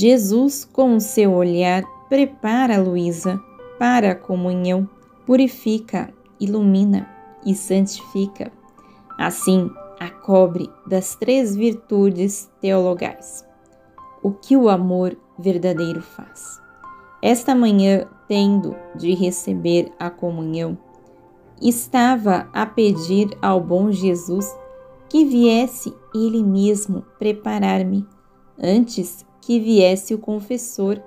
Jesus, com o seu olhar, prepara Luísa para a comunhão, purifica, ilumina e santifica. Assim, a cobre das 3 virtudes teologais. O que o amor verdadeiro faz. Esta manhã, tendo de receber a comunhão, estava a pedir ao bom Jesus que viesse ele mesmo preparar-me, antes que viesse o confessor,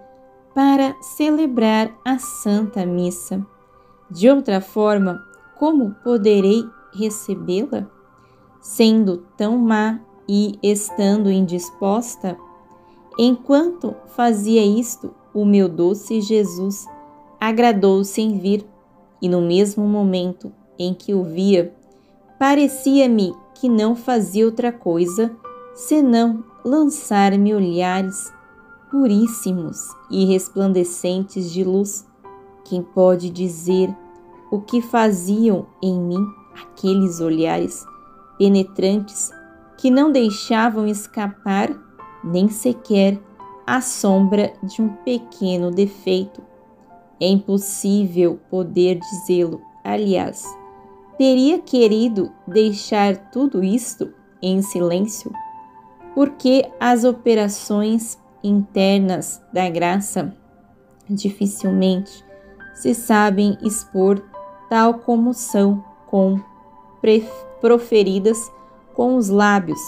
para celebrar a Santa Missa. De outra forma, como poderei recebê-la? Sendo tão má e estando indisposta? Enquanto fazia isto, o meu doce Jesus agradou-se em vir, e no mesmo momento em que o via, parecia-me que não fazia outra coisa senão lançar-me olhares puríssimos e resplandecentes de luz. Quem pode dizer o que faziam em mim aqueles olhares penetrantes que não deixavam escapar nem sequer a sombra de um pequeno defeito? É impossível poder dizê-lo. Aliás, teria querido deixar tudo isto em silêncio, porque as operações internas da graça dificilmente se sabem expor tal como são proferidas com os lábios.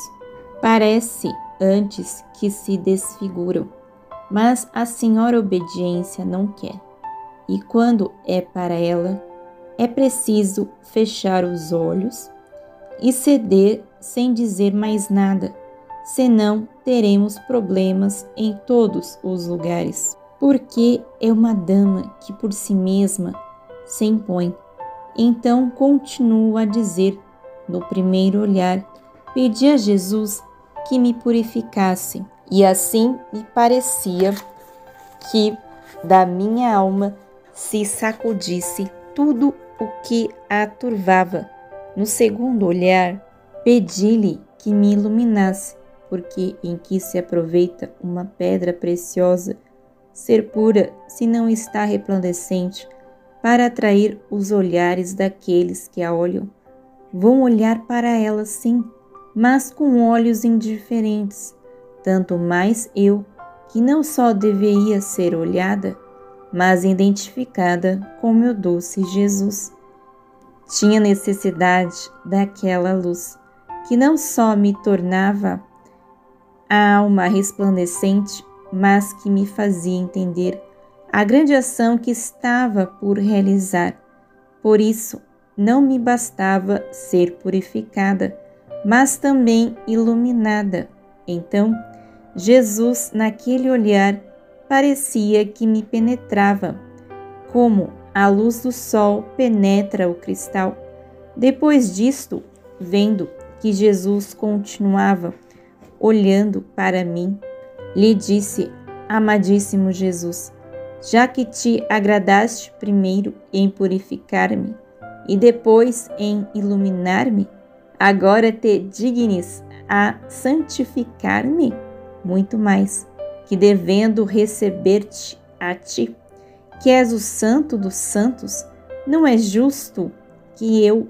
Parece antes que se desfiguram, mas a senhora obediência não quer. E quando é para ela, é preciso fechar os olhos e ceder sem dizer mais nada, senão teremos problemas em todos os lugares, porque é uma dama que por si mesma se impõe. Então continuo a dizer, no primeiro olhar, pedi a Jesus que me purificasse, e assim me parecia que da minha alma se sacudisse tudo o que a turvava. No segundo olhar, pedi-lhe que me iluminasse, porque em que se aproveita uma pedra preciosa ser pura se não está resplandecente, para atrair os olhares daqueles que a olham? Vão olhar para ela, sim, mas com olhos indiferentes. Tanto mais eu, que não só deveria ser olhada, mas identificada com meu doce Jesus. Tinha necessidade daquela luz, que não só me tornava a alma resplandecente, mas que me fazia entender a grande ação que estava por realizar. Por isso, não me bastava ser purificada, mas também iluminada. Então, Jesus, naquele olhar, parecia que me penetrava, como a luz do sol penetra o cristal. Depois disto, vendo que Jesus continuava olhando para mim, lhe disse: amadíssimo Jesus, já que te agradaste primeiro em purificar-me e depois em iluminar-me, agora te dignes a santificar-me muito mais, que devendo receber-te a ti, que és o santo dos santos, não é justo que eu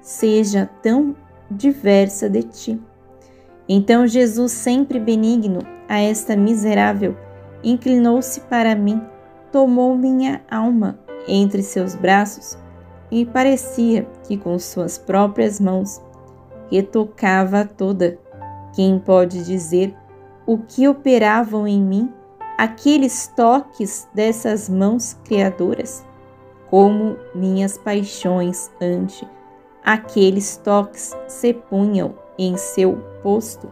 seja tão diversa de ti. Então Jesus, sempre benigno a esta miserável, inclinou-se para mim, tomou minha alma entre seus braços e parecia que com suas próprias mãos retocava toda. Quem pode dizer o que operavam em mim aqueles toques dessas mãos criadoras? Como minhas paixões ante aqueles toques se punham em seu posto,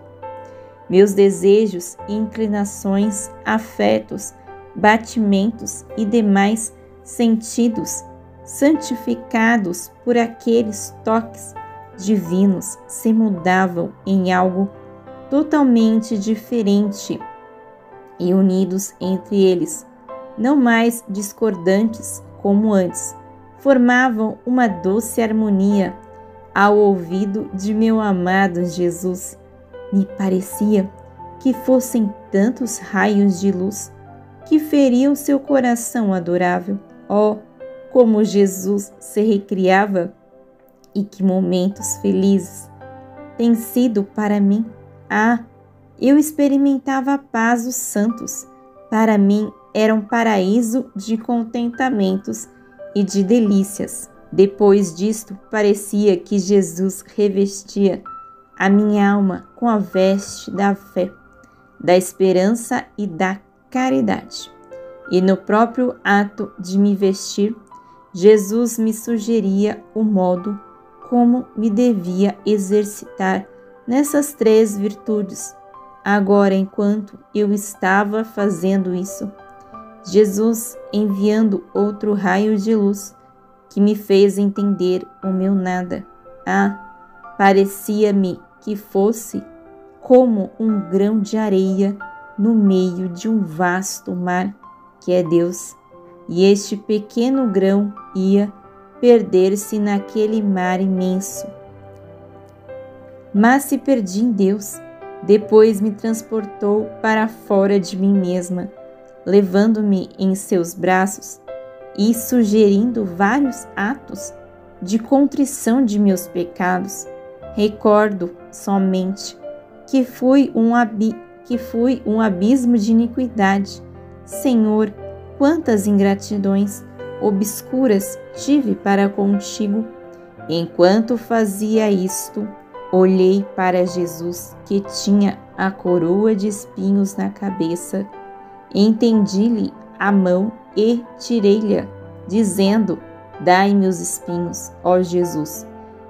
meus desejos, inclinações, afetos, batimentos e demais sentidos, santificados por aqueles toques divinos, se mudavam em algo totalmente diferente e unidos entre eles, não mais discordantes como antes, formavam uma doce harmonia ao ouvido de meu amado Jesus. Me parecia que fossem tantos raios de luz que feriam seu coração adorável. Oh, como Jesus se recriava e que momentos felizes têm sido para mim. Ah, eu experimentava a paz dos santos. Para mim era um paraíso de contentamentos e de delícias. Depois disto, parecia que Jesus revestia a minha alma com a veste da fé, da esperança e da caridade. E no próprio ato de me vestir, Jesus me sugeria o modo como me devia exercitar nessas 3 virtudes. Agora, enquanto eu estava fazendo isso, Jesus enviando outro raio de luz que me fez entender o meu nada. Ah, parecia-me que fosse como um grão de areia no meio de um vasto mar, que é Deus, e este pequeno grão ia perder-se naquele mar imenso. Mas se perdi em Deus, depois me transportou para fora de mim mesma, levando-me em seus braços e sugerindo vários atos de contrição de meus pecados. Recordo somente que fui um abismo de iniquidade. Senhor, quantas ingratidões obscuras tive para contigo. Enquanto fazia isto, olhei para Jesus, que tinha a coroa de espinhos na cabeça. Entendi-lhe a mão e tirei-lhe, dizendo: dai-me os espinhos, ó Jesus.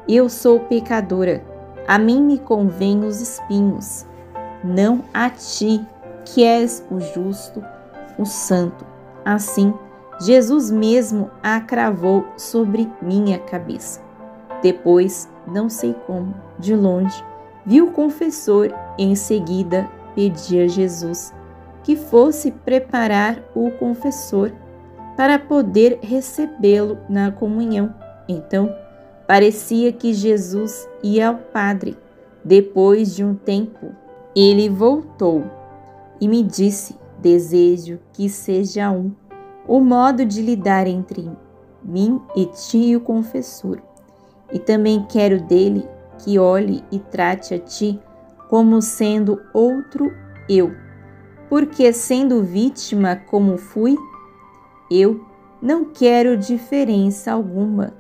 Eu sou pecadora, a mim me convém os espinhos, não a ti, que és o justo, o santo. Assim, Jesus mesmo a cravou sobre minha cabeça. Depois, não sei como, de longe, vi o confessor. Em seguida, pedi a Jesus que fosse preparar o confessor para poder recebê-lo na comunhão. Então, parecia que Jesus ia ao Padre. Depois de um tempo, ele voltou e me disse: desejo que seja um o modo de lidar entre mim e ti e o confessor. E também quero dele que olhe e trate a ti como sendo outro eu, porque sendo vítima como fui, eu não quero diferença alguma,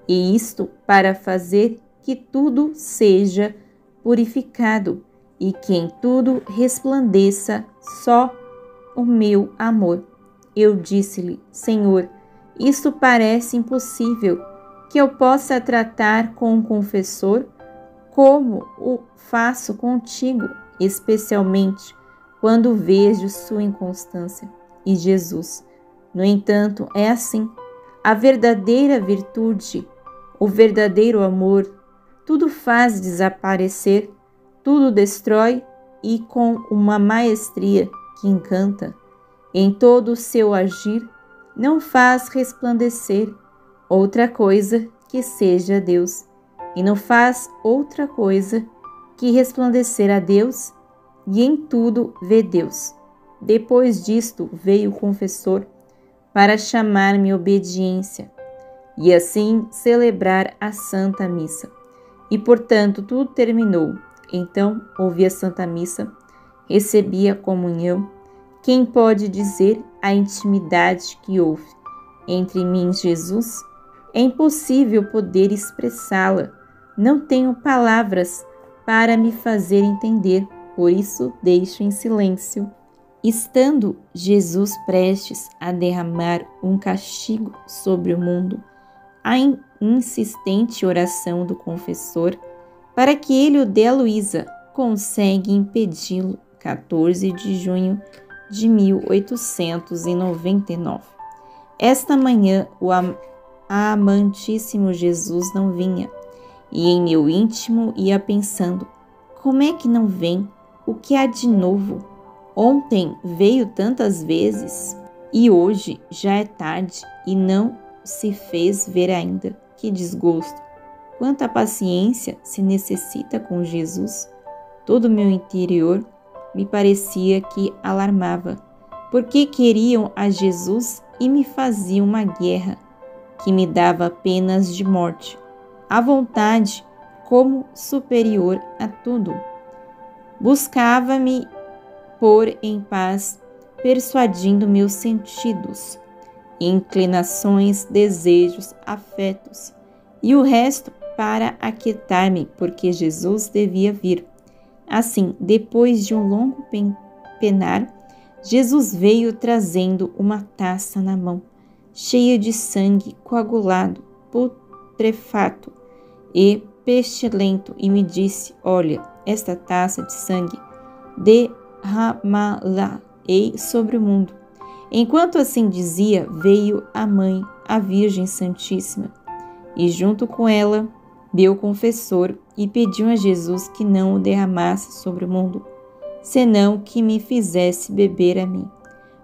e isto para fazer que tudo seja purificado e que em tudo resplandeça só o meu amor. Eu disse-lhe: Senhor, isto parece impossível, que eu possa tratar com o confessor como o faço contigo, especialmente quando vejo sua inconstância. E Jesus, no entanto, é assim. A verdadeira virtude, o verdadeiro amor, tudo faz desaparecer, tudo destrói, e com uma maestria que encanta, em todo o seu agir, não faz resplandecer outra coisa que seja Deus, e não faz outra coisa que resplandecer a Deus, e em tudo vê Deus. Depois disto veio o confessor para chamar-me obediência, e assim celebrar a Santa Missa. E, portanto, tudo terminou. Então, ouvi a Santa Missa, recebi a comunhão. Quem pode dizer a intimidade que houve entre mim e Jesus? É impossível poder expressá-la. Não tenho palavras para me fazer entender, por isso deixo em silêncio. Estando Jesus prestes a derramar um castigo sobre o mundo, a insistente oração do confessor para que ele o dê a Luísa consegue impedi-lo. 14 de junho de 1899. Esta manhã o amantíssimo Jesus não vinha, e em meu íntimo ia pensando: como é que não vem? O que há de novo? Ontem veio tantas vezes e hoje já é tarde e não se fez ver ainda. Que desgosto! Quanta paciência se necessita com Jesus! Todo o meu interior me parecia que alarmava, porque queriam a Jesus e me faziam uma guerra que me dava penas de morte, a vontade como superior a tudo. Buscava-me pôr em paz, persuadindo meus sentidos, inclinações, desejos, afetos, e o resto para aquietar-me, porque Jesus devia vir. Assim, depois de um longo penar, Jesus veio trazendo uma taça na mão, cheia de sangue coagulado, putrefato e pestilento, e me disse: olha, esta taça de sangue derramá-la-ei sobre o mundo. Enquanto assim dizia, veio a mãe, a Virgem Santíssima, e junto com ela meu confessor, e pediu a Jesus que não o derramasse sobre o mundo, senão que me fizesse beber a mim.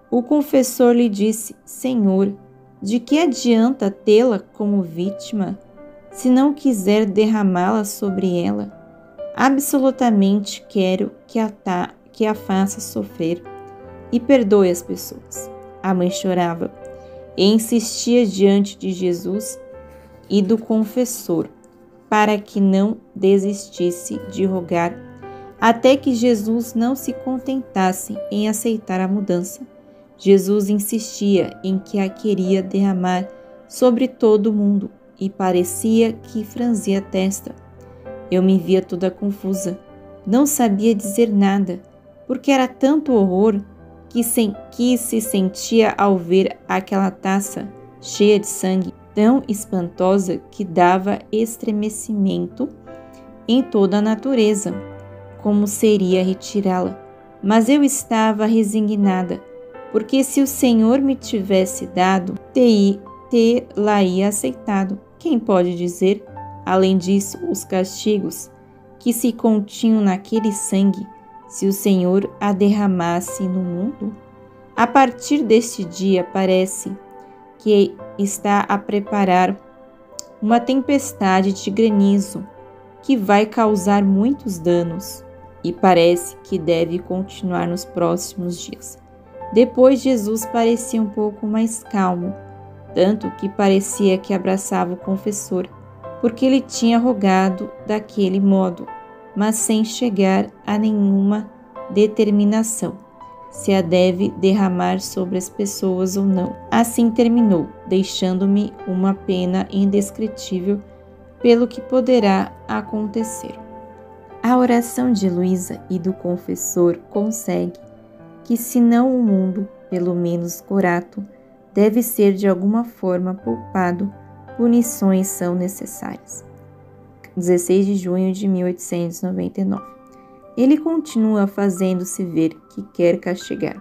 O confessor lhe disse: Senhor, de que adianta tê-la como vítima, se não quiser derramá-la sobre ela? Absolutamente quero que a faça sofrer e perdoe as pessoas. A mãe chorava e insistia diante de Jesus e do confessor, para que não desistisse de rogar, até que Jesus não se contentasse em aceitar a mudança. Jesus insistia em que a queria derramar sobre todo o mundo e parecia que franzia a testa. Eu me via toda confusa, não sabia dizer nada, porque era tanto horror que se sentia ao ver aquela taça cheia de sangue, tão espantosa que dava estremecimento em toda a natureza. Como seria retirá-la? Mas eu estava resignada, porque se o Senhor me tivesse dado, tê-la-ia aceitado. Quem pode dizer? Além disso, os castigos que se continham naquele sangue, se o Senhor a derramasse no mundo? A partir deste dia, parece que está a preparar uma tempestade de granizo que vai causar muitos danos e parece que deve continuar nos próximos dias. Depois, Jesus parecia um pouco mais calmo, tanto que parecia que abraçava o confessor, porque ele tinha rogado daquele modo, mas sem chegar a nenhuma determinação, se a deve derramar sobre as pessoas ou não. Assim terminou, deixando-me uma pena indescritível pelo que poderá acontecer. A oração de Luísa e do confessor consegue que, se não o mundo, pelo menos Corato, deve ser de alguma forma poupado, punições são necessárias. 16 de junho de 1899. Ele continua fazendo-se ver que quer castigar.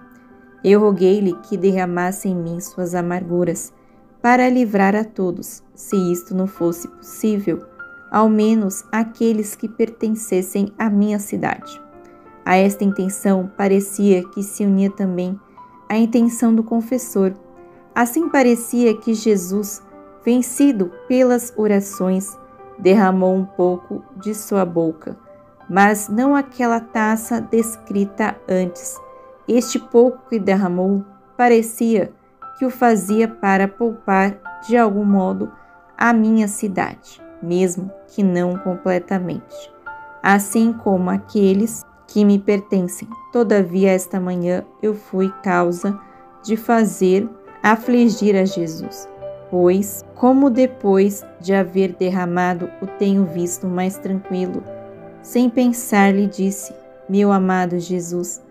Eu roguei-lhe que derramasse em mim suas amarguras, para livrar a todos, se isto não fosse possível, ao menos aqueles que pertencessem à minha cidade. A esta intenção parecia que se unia também a intenção do confessor. Assim parecia que Jesus, vencido pelas orações, derramou um pouco de sua boca, mas não aquela taça descrita antes. Este pouco que derramou parecia que o fazia para poupar de algum modo a minha cidade, mesmo que não completamente, assim como aqueles que me pertencem. Todavia, esta manhã eu fui causa de fazer afligir a Jesus, pois, como depois de haver derramado o tenho visto mais tranquilo, sem pensar lhe disse: meu amado Jesus,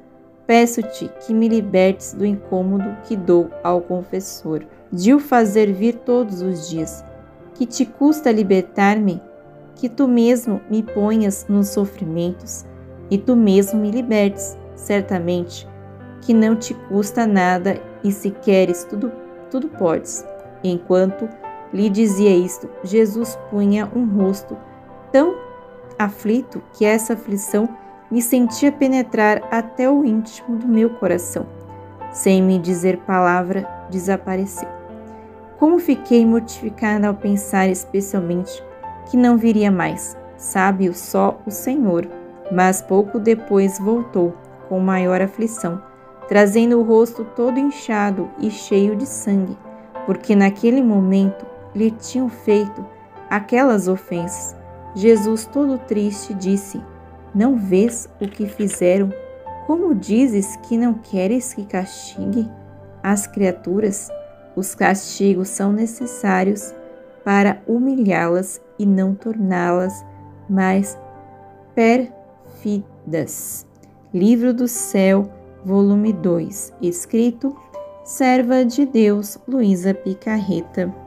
peço-te que me libertes do incômodo que dou ao confessor, de o fazer vir todos os dias. Que te custa libertar-me? Que tu mesmo me ponhas nos sofrimentos e tu mesmo me libertes. Certamente que não te custa nada e se queres tudo podes. Enquanto lhe dizia isto, Jesus punha um rosto tão aflito que essa aflição me sentia penetrar até o íntimo do meu coração. Sem me dizer palavra, desapareceu. Como fiquei mortificada ao pensar especialmente que não viria mais, sabe-o só o Senhor. Mas pouco depois voltou, com maior aflição, trazendo o rosto todo inchado e cheio de sangue, porque naquele momento lhe tinham feito aquelas ofensas. Jesus, todo triste, disse: Não vês o que fizeram? Como dizes que não queres que castigue as criaturas? Os castigos são necessários para humilhá-las e não torná-las mais pérfidas. Livro do Céu, volume 2, escrito Serva de Deus, Luísa Picarreta.